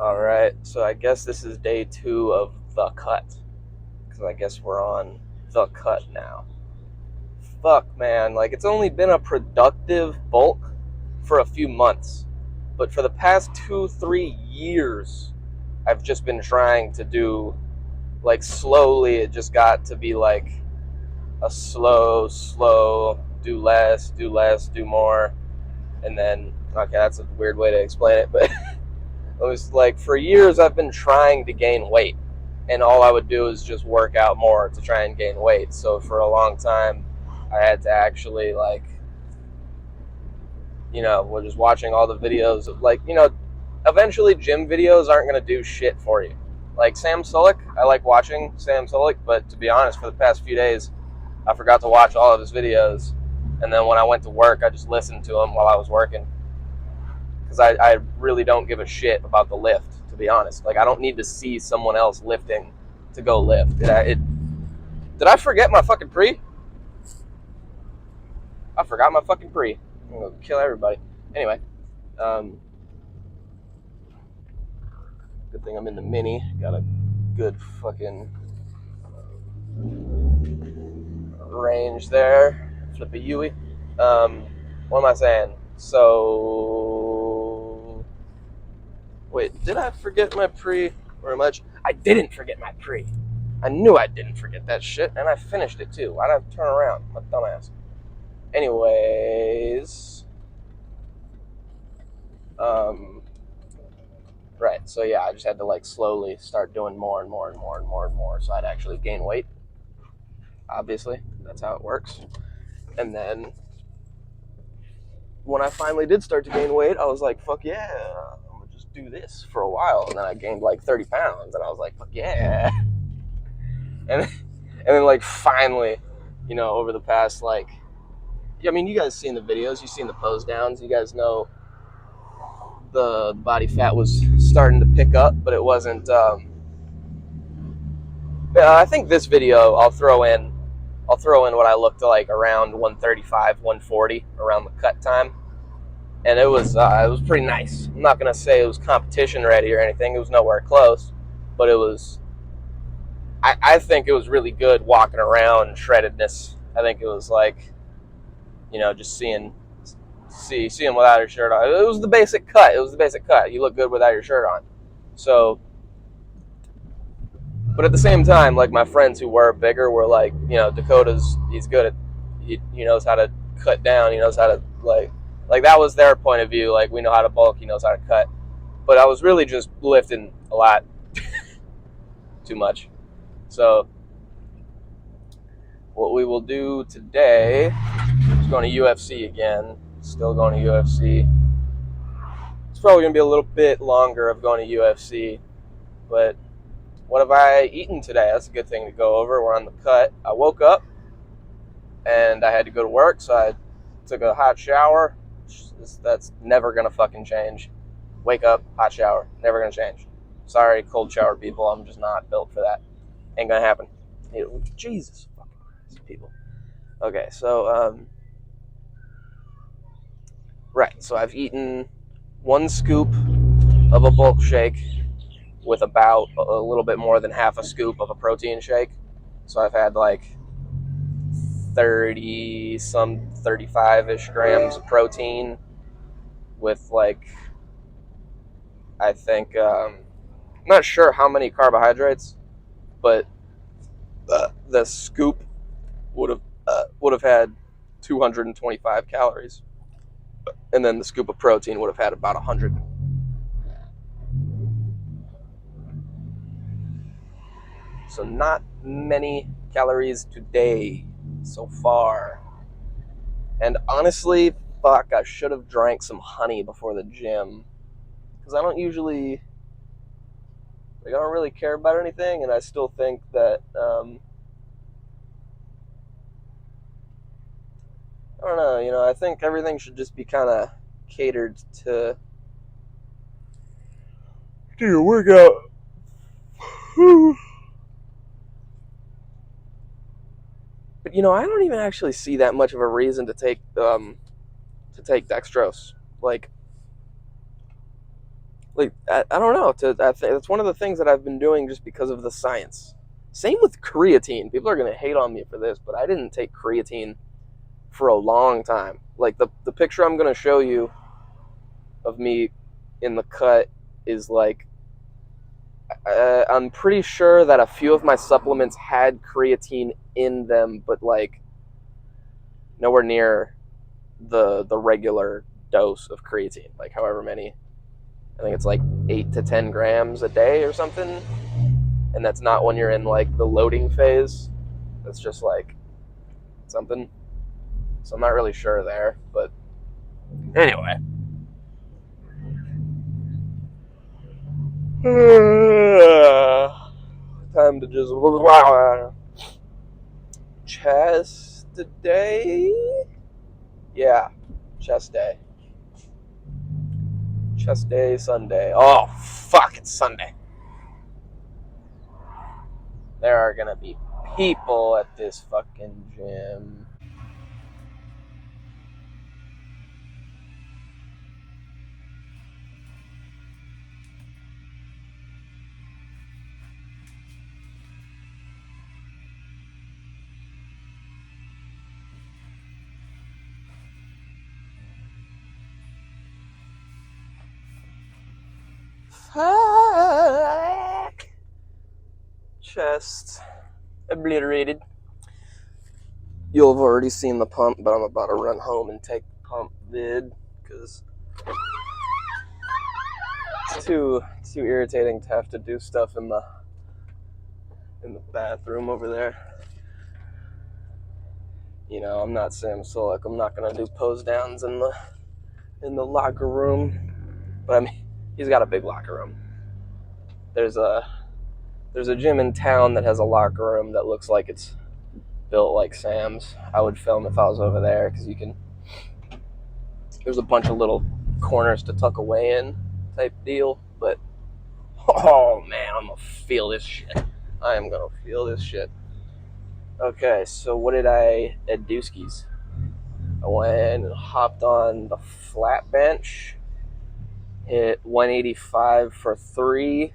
Alright, so I guess this is day 2 of The Cut. Because I guess we're on The Cut now. Fuck, man. Like, it's only been a productive bulk for a few months. But for the past 2-3 years, I've just been trying to do, like, slowly, it just got to be like a slow, do less, do more. And then, okay, that's a weird way to explain it, but it was like for years I've been trying to gain weight, and all I would do is just work out more to try and gain weight. So for a long time, I had to actually we're just watching all the videos of eventually gym videos aren't gonna do shit for you. Like Sam Sulek, I like watching Sam Sulek, but to be honest, for the past few days, I forgot to watch all of his videos, and then when I went to work, I just listened to him while I was working because I really don't give a shit about the lift, to be honest. Like, I don't need to see someone else lifting to go lift. Did I forget my fucking pre? I forgot my fucking pre. I'm gonna kill everybody. Anyway, um, good thing I'm in the Mini. Got a good fucking range there. Flip a Yui. What am I saying? So, wait, did I forget my pre very much? I didn't forget my pre. I knew I didn't forget that shit, and I finished it too. Why'd I turn around? My dumbass. Anyways, um, right. So yeah, I just had to like slowly start doing more and more and more and more and more, so I'd actually gain weight. Obviously, that's how it works. And then when I finally did start to gain weight, I was like, "Fuck yeah, I'm gonna just do this for a while." And then I gained like 30 pounds, and I was like, "Fuck yeah!" And then like finally, over the past I mean, you guys seen the videos, you've seen the pose downs, you guys know the body fat was starting to pick up, but it wasn't. I think this video I'll throw in what I looked like around 135, 140 around the cut time, and it was pretty nice. I'm not gonna say it was competition ready or anything. It was nowhere close, but it was. I think it was really good walking around shreddedness. I think it was like, just see him without your shirt on. It was the basic cut. It was the basic cut. You look good without your shirt on. So, but at the same time, like my friends who were bigger were like, he's good at, he knows how to cut down. He knows how to like that was their point of view. Like we know how to bulk. He knows how to cut. But I was really just lifting a lot, too much. So what we will do today is going to UFC again. Still going to UFC. It's probably going to be a little bit longer of going to UFC, but what have I eaten today? That's a good thing to go over. We're on the cut. I woke up and I had to go to work, so I took a hot shower. That's never going to fucking change. Wake up, hot shower. Never going to change. Sorry, cold shower people. I'm just not built for that. Ain't going to happen. Jesus fucking Christ, people. Okay, so, right. So I've eaten 1 scoop of a bulk shake with about a little bit more than half a scoop of a protein shake. So I've had like 35-ish grams of protein with I think, I'm not sure how many carbohydrates, but the scoop would have had 225 calories, and then the scoop of protein would have had about 100. So not many calories today so far. And honestly, fuck, I should have drank some honey before the gym. Because I don't usually, I don't really care about anything, and I still think that, I don't know, I think everything should just be kind of catered to do your workout. But I don't even actually see that much of a reason to take dextrose. Like Like, I don't know. That's one of the things that I've been doing just because of the science. Same with creatine. People are going to hate on me for this, but I didn't take creatine for a long time. Like, the picture I'm going to show you of me in the cut is like, I'm pretty sure that a few of my supplements had creatine in them, but like nowhere near the regular dose of creatine. Like however many, I think it's like 8 to 10 grams a day or something. And that's not when you're in like the loading phase. That's just like something. So I'm not really sure there, but anyway. Time to just chest day. Yeah, chest day. Chest day Sunday. Oh fuck! It's Sunday. There are gonna be people at this fucking gym. Fuck. Chest obliterated. You'll have already seen the pump, but I'm about to run home and take the pump vid because it's too irritating to have to do stuff in the bathroom over there. You know, I'm not Sam Sulek. I'm not gonna do pose downs in the locker room. But I mean, he's got a big locker room. There's a gym in town that has a locker room that looks like it's built like Sam's. I would film if I was over there because there's a bunch of little corners to tuck away in type deal. But oh man, I'm gonna feel this shit. I am gonna feel this shit. Okay, so what did I at Dooskies? I went and hopped on the flat bench, hit 185 for 3,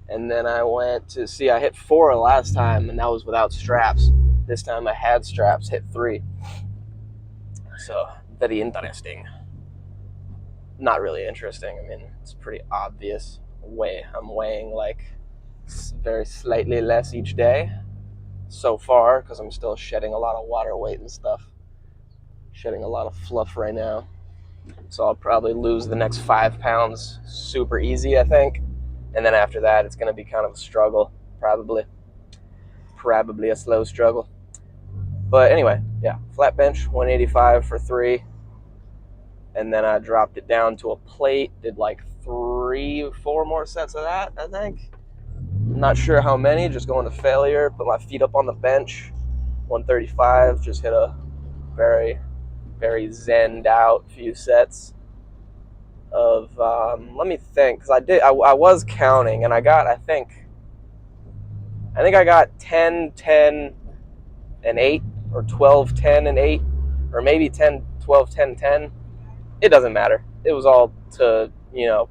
and then I went to I hit 4 last time, and that was without straps. This time I had straps, hit 3. So, very interesting. Not really interesting. I mean, it's pretty obvious. I'm weighing like very slightly less each day so far because I'm still shedding a lot of water weight and stuff. Shedding a lot of fluff right now. So I'll probably lose the next 5 pounds super easy, I think. And then after that, it's going to be kind of a struggle, probably. Probably a slow struggle. But anyway, yeah, flat bench, 185 for 3. And then I dropped it down to a plate, did like 3 or 4 more sets of that, I think. Not sure how many, just going to failure. Put my feet up on the bench, 135, just hit a very, very zenned out few sets of, let me think, because I was counting, and I think I got 10, 10, and 8, or 12, 10, and 8, or maybe 10, 12, 10, 10. It doesn't matter. It was all to,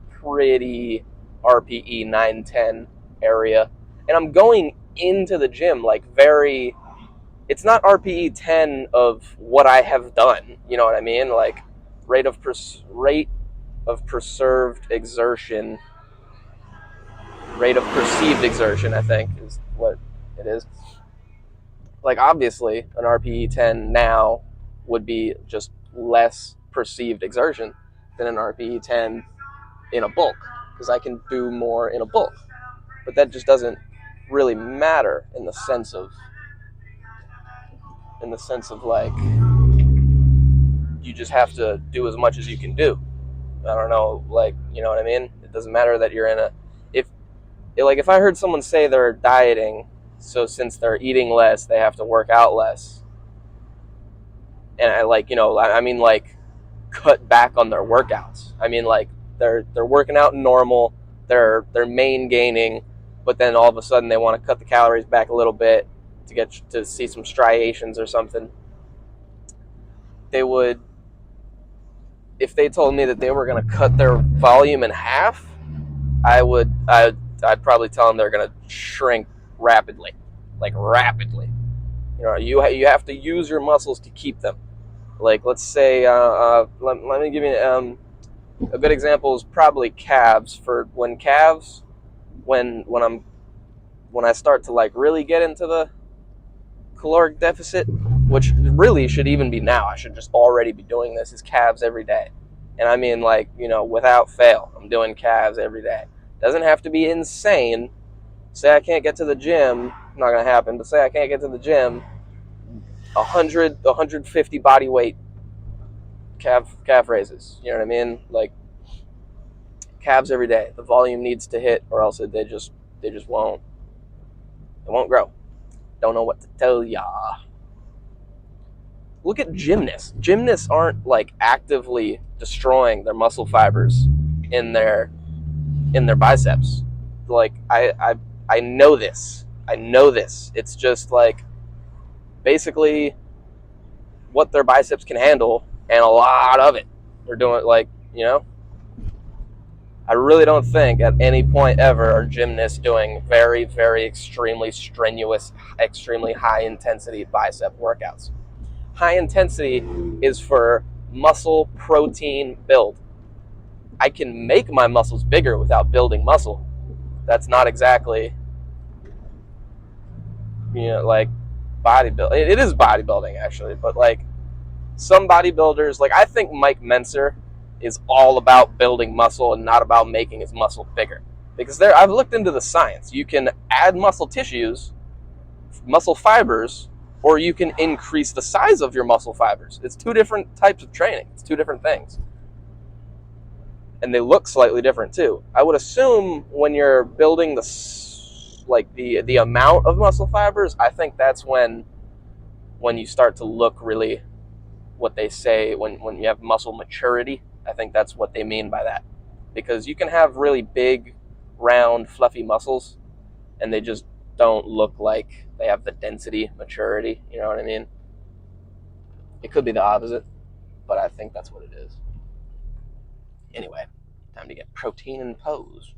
pretty RPE 9, 10 area. And I'm going into the gym like it's not RPE 10 of what I have done. You know what I mean? Like rate of perceived exertion, I think is what it is. Like obviously an RPE 10 now would be just less perceived exertion than an RPE 10 in a bulk because I can do more in a bulk. But that just doesn't really matter in the sense of like you just have to do as much as you can do. I don't know, like, you know what I mean? It doesn't matter that you're in if I heard someone say they're dieting, so since they're eating less, they have to work out less. And I mean like cut back on their workouts. I mean like they're working out normal, they're main gaining, but then all of a sudden they want to cut the calories back a little bit to get to see some striations or something. They would if they told me that they were going to cut their volume in half, I'd probably tell them they're going to shrink rapidly, like rapidly. You know, you have to use your muscles to keep them. Like, let's say, let me give you a good example is probably calves. For when I start to like really get into the caloric deficit, which really should even be now. I should just already be doing this. Is calves every day, and I mean like without fail. I'm doing calves every day. Doesn't have to be insane. Say I can't get to the gym, not gonna happen. But say I can't get to the gym, 150 body weight calf raises. You know what I mean? Like calves every day. The volume needs to hit, or else they just won't. It won't grow. Don't know what to tell ya. Look at gymnasts. Gymnasts aren't like actively destroying their muscle fibers in their biceps. Like I know this. I know this. It's just like basically what their biceps can handle, and a lot of it. They're doing I really don't think at any point ever are gymnasts doing very, very extremely strenuous, extremely high intensity bicep workouts. High intensity is for muscle protein build. I can make my muscles bigger without building muscle. That's not exactly, like bodybuilding. It is bodybuilding actually, but like some bodybuilders, like I think Mike Mentzer is all about building muscle and not about making his muscle bigger. Because I've looked into the science. You can add muscle tissues, muscle fibers, or you can increase the size of your muscle fibers. It's two different types of training. It's two different things. And they look slightly different too. I would assume when you're building the amount of muscle fibers, I think that's when you start to look really what they say when you have muscle maturity. I think that's what they mean by that. Because you can have really big, round, fluffy muscles, and they just don't look like they have the density, maturity. You know what I mean? It could be the opposite, but I think that's what it is. Anyway, time to get protein and pose.